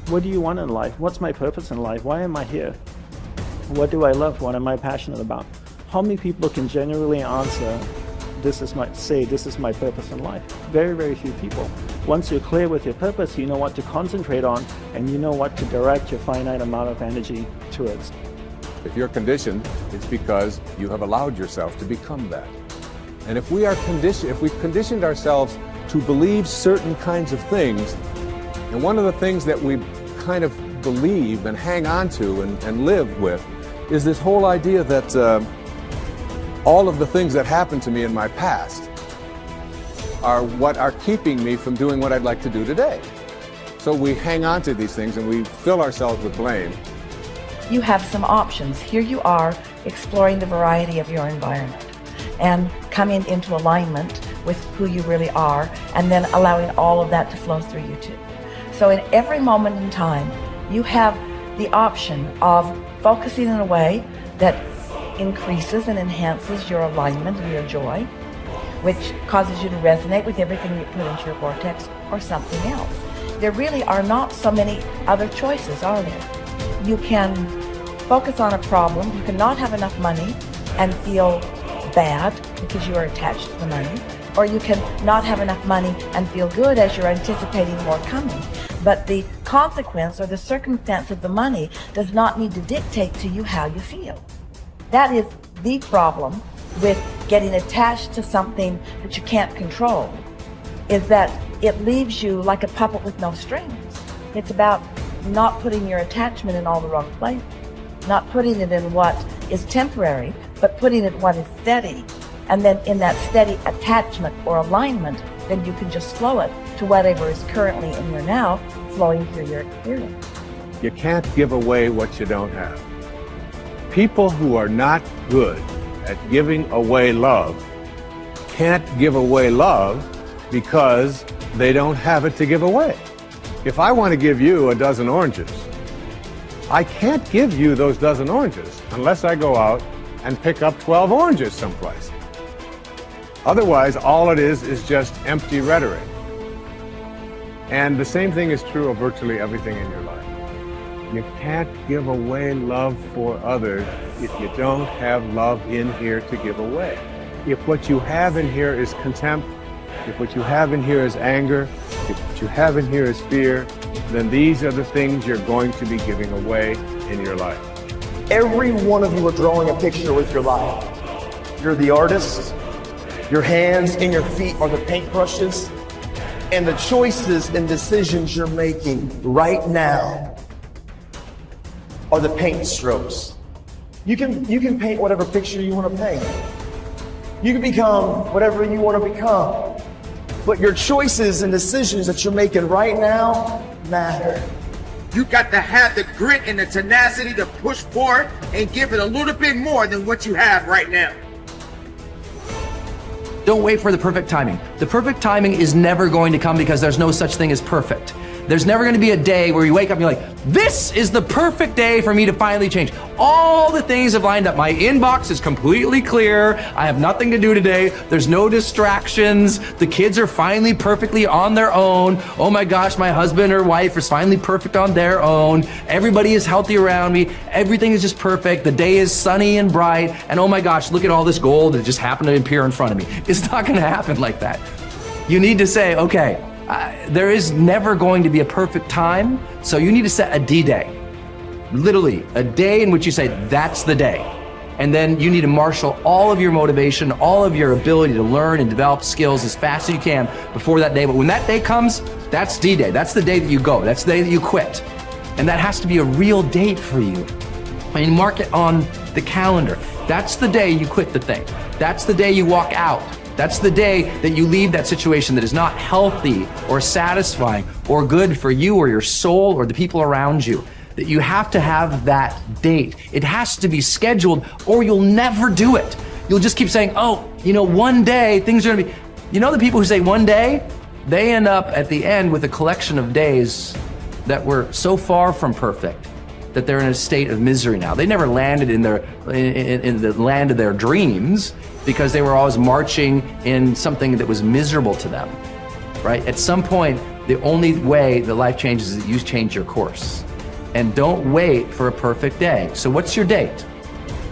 What do you want in life? What's my purpose in life? Why am I here? What do I love? What am I passionate about? How many people can genuinely answer, this is my purpose in life? Very, very few people. Once you're clear with your purpose, you know what to concentrate on, and you know what to direct your finite amount of energy towards. If you're conditioned, it's because you have allowed yourself to become that. And if we've conditioned ourselves to believe certain kinds of things, and one of the things that we kind of believe and hang on to and live with is this whole idea that all of the things that happened to me in my past are what are keeping me from doing what I'd like to do today. So we hang on to these things and we fill ourselves with blame. You have some options. Here you are exploring the variety of your environment and coming into alignment with who you really are, and then allowing all of that to flow through you too. So in every moment in time, you have the option of focusing in a way that increases and enhances your alignment and your joy, which causes you to resonate with everything you put into your vortex, or something else. There really are not so many other choices, are there? You can focus on a problem. You cannot have enough money and feel bad because you are attached to the money, or you can not have enough money and feel good as you're anticipating more coming. But the consequence or the circumstance of the money does not need to dictate to you how you feel. That is the problem with getting attached to something that you can't control, is that it leaves you like a puppet with no strings. It's about not putting your attachment in all the wrong places, not putting it in what is temporary, but putting it in what is steady. And then in that steady attachment or alignment, then you can just flow it to whatever is currently in your now, flowing through your experience. You can't give away what you don't have. People who are not good at giving away love can't give away love because they don't have it to give away. If I want to give you a dozen oranges, I can't give you those dozen oranges unless I go out and pick up 12 oranges someplace. Otherwise, all it is just empty rhetoric. And the same thing is true of virtually everything in your life. You can't give away love for others if you don't have love in here to give away. If what you have in here is contempt, if what you have in here is anger, if what you have in here is fear, then these are the things you're going to be giving away in your life. Every one of you are drawing a picture with your life. You're the artist. Your hands and your feet are the paintbrushes. And the choices and decisions you're making right now are the paint strokes. You can paint whatever picture you want to paint. You can become whatever you want to become. But your choices and decisions that you're making right now matter. You got to have the grit and the tenacity to push forward and give it a little bit more than what you have right now. Don't wait for the perfect timing. The perfect timing is never going to come because there's no such thing as perfect. There's never going to be a day where you wake up and you're like, this is the perfect day for me to finally change. All the things have lined up. My inbox is completely clear. I have nothing to do today. There's no distractions. The kids are finally perfectly on their own. Oh my gosh, my husband or wife is finally perfect on their own. Everybody is healthy around me. Everything is just perfect. The day is sunny and bright. And oh my gosh, look at all this gold that just happened to appear in front of me. It's not going to happen like that. You need to say, okay, there is never going to be a perfect time, so you need to set a D-Day. Literally, a day in which you say, that's the day. And then you need to marshal all of your motivation, all of your ability to learn and develop skills as fast as you can before that day. But when that day comes, that's D-Day. That's the day that you go. That's the day that you quit. And that has to be a real date for you. I mean, mark it on the calendar. That's the day you quit the thing. That's the day you walk out. That's the day that you leave that situation that is not healthy or satisfying or good for you or your soul or the people around you. That you have to have that date. It has to be scheduled or you'll never do it. You'll just keep saying, oh, you know, one day things are gonna be, you know, the people who say one day, they end up at the end with a collection of days that were so far from perfect that they're in a state of misery now. They never landed in the land of their dreams because they were always marching in something that was miserable to them, right? At some point, The only way that life changes is that you change your course. And don't wait for a perfect day. So what's your date?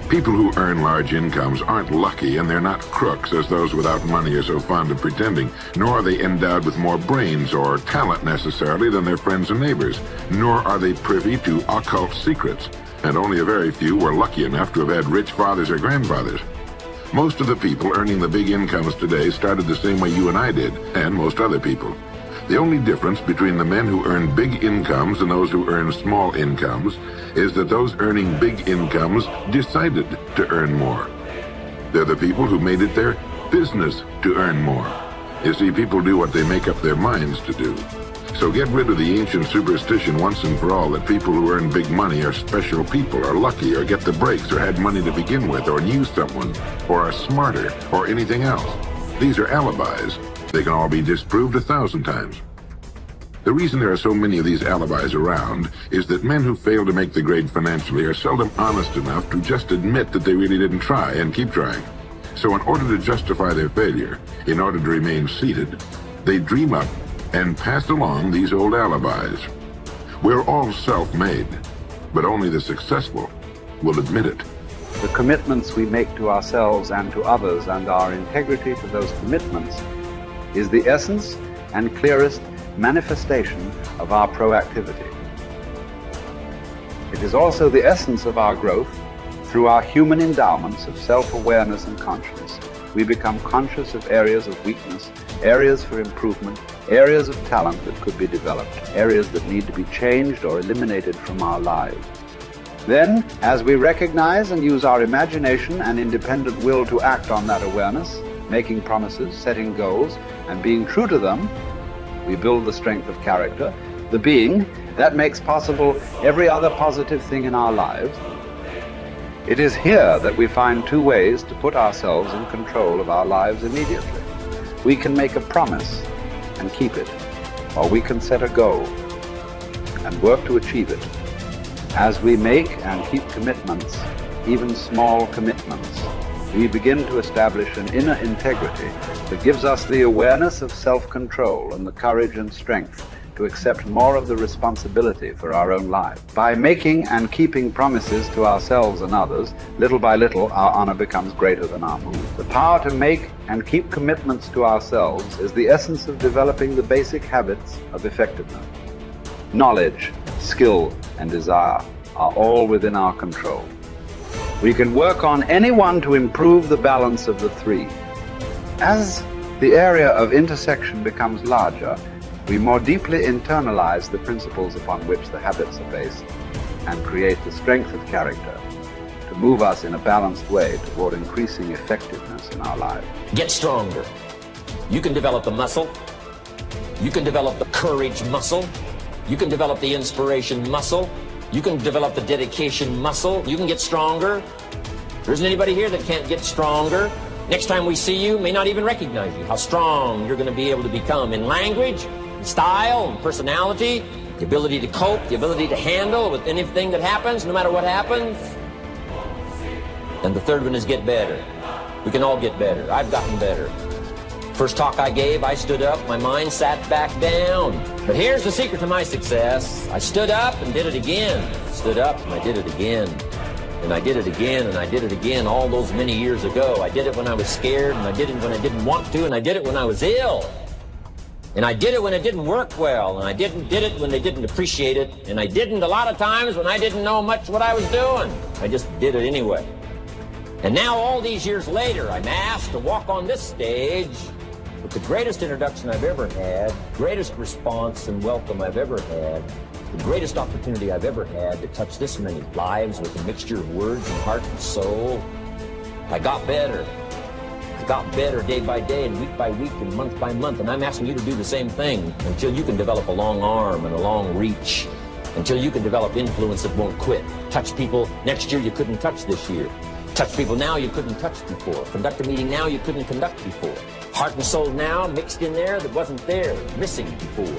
People who earn large incomes aren't lucky, and they're not crooks as those without money are so fond of pretending, nor are they endowed with more brains or talent necessarily than their friends and neighbors, nor are they privy to occult secrets, and only a very few were lucky enough to have had rich fathers or grandfathers. Most of the people earning the big incomes today started the same way you and I did, and most other people. The only difference between the men who earn big incomes and those who earn small incomes is that those earning big incomes decided to earn more. They're the people who made it their business to earn more. You see, people do what they make up their minds to do. So get rid of the ancient superstition once and for all that people who earn big money are special people, are lucky, or get the breaks, or had money to begin with, or knew someone, or are smarter, or anything else. These are alibis. They can all be disproved 1,000 times. The reason there are so many of these alibis around is that men who fail to make the grade financially are seldom honest enough to just admit that they really didn't try and keep trying. So in order to justify their failure, in order to remain seated, they dream up and pass along these old alibis. We're all self-made, but only the successful will admit it. The commitments we make to ourselves and to others, and our integrity to those commitments, is the essence and clearest manifestation of our proactivity. It is also the essence of our growth through our human endowments of self-awareness and conscience. We become conscious of areas of weakness, areas for improvement, areas of talent that could be developed, areas that need to be changed or eliminated from our lives. Then, as we recognize and use our imagination and independent will to act on that awareness, making promises, setting goals, and being true to them, we build the strength of character, the being that makes possible every other positive thing in our lives. It is here that we find two ways to put ourselves in control of our lives immediately. We can make a promise and keep it, or we can set a goal and work to achieve it. As we make and keep commitments, even small commitments, we begin to establish an inner integrity that gives us the awareness of self-control and the courage and strength to accept more of the responsibility for our own lives. By making and keeping promises to ourselves and others, little by little our honor becomes greater than our mood. The power to make and keep commitments to ourselves is the essence of developing the basic habits of effectiveness. Knowledge, skill, and desire are all within our control. We can work on any one to improve the balance of the three. As the area of intersection becomes larger, we more deeply internalize the principles upon which the habits are based and create the strength of character to move us in a balanced way toward increasing effectiveness in our lives. Get stronger. You can develop the muscle. You can develop the courage muscle. You can develop the inspiration muscle. You can develop the dedication muscle. You can get stronger. There isn't anybody here that can't get stronger. Next time we see you, may not even recognize you. How strong you're going to be able to become in language, in style, and personality, the ability to cope, the ability to handle with anything that happens, no matter what happens. And the third one is get better. We can all get better. I've gotten better. First talk I gave, I stood up, my mind sat back down. But here's the secret to my success. I stood up and did it again. Stood up and I did it again. And I did it again, and I did it again all those many years ago. I did it when I was scared, and I did it when I didn't want to, and I did it when I was ill. And I did it when it didn't work well, and I did it when they didn't appreciate it, and I didn't a lot of times when I didn't know much what I was doing. I just did it anyway. And now all these years later, I'm asked to walk on this stage with the greatest introduction I've ever had, greatest response and welcome I've ever had, the greatest opportunity I've ever had to touch this many lives with a mixture of words and heart and soul. I got better. I got better day by day and week by week and month by month, and I'm asking you to do the same thing until you can develop a long arm and a long reach, until you can develop influence that won't quit. Touch people next year you couldn't touch this year. Touch people now you couldn't touch before. Conduct a meeting now you couldn't conduct before. Heart and soul now mixed in there that wasn't there, missing before.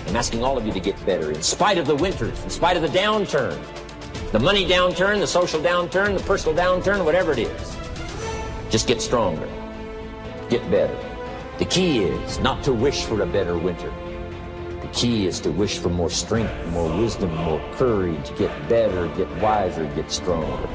I'm asking all of you to get better in spite of the winters, in spite of the downturn, the money downturn, the social downturn, the personal downturn, whatever it is. Just get stronger. Get better. The key is not to wish for a better winter, The key is to wish for more strength, more wisdom, more courage, get better, get wiser, get stronger.